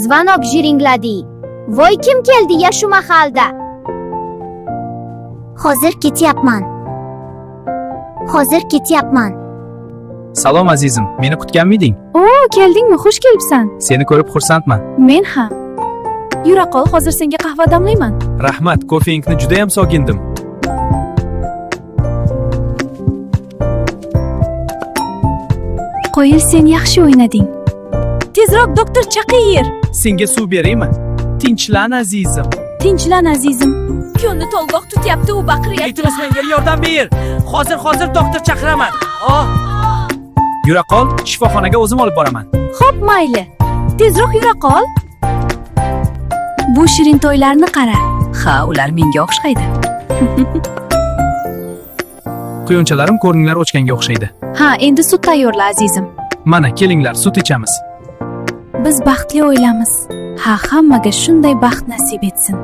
Zvonok jiringladi. Voy, kim keldi ya shu mahalda? Hozir ketyapman. Salom azizim, meni kutganmiding? Keldingmi? Xush kelibsan. Seni ko'rib xursandman. Men ham. Yura qol, hozir senga qahva damlayman. Rahmat, kofengni juda ham sogindim. Qo'yil, sen yaxshi o'ynading. Tezroq doktor chaqir. Senga suv beraymi? Tinchlan azizim. Tinchlan azizim. Ko'nni to'lg'oq tutyapti, u baqiryapti. Iltimos menga yordam ber. Hozir doktor chaqiraman. Yura qol, shifoxonaga o'zim olib boraman. Xo'p, mayli. Tezroq yura qol. Bu shirin to'ylarni qara. Ha, ular menga o'xshaydi. Quyonchalarim ko'ringlar o'chganga o'xshaydi. Ha, endi sut tayyorla azizim. Mana, kelinglar, sut ichamiz. Biz baxtli oilamiz. Ha, hammaga shunday baxt nasib etsin.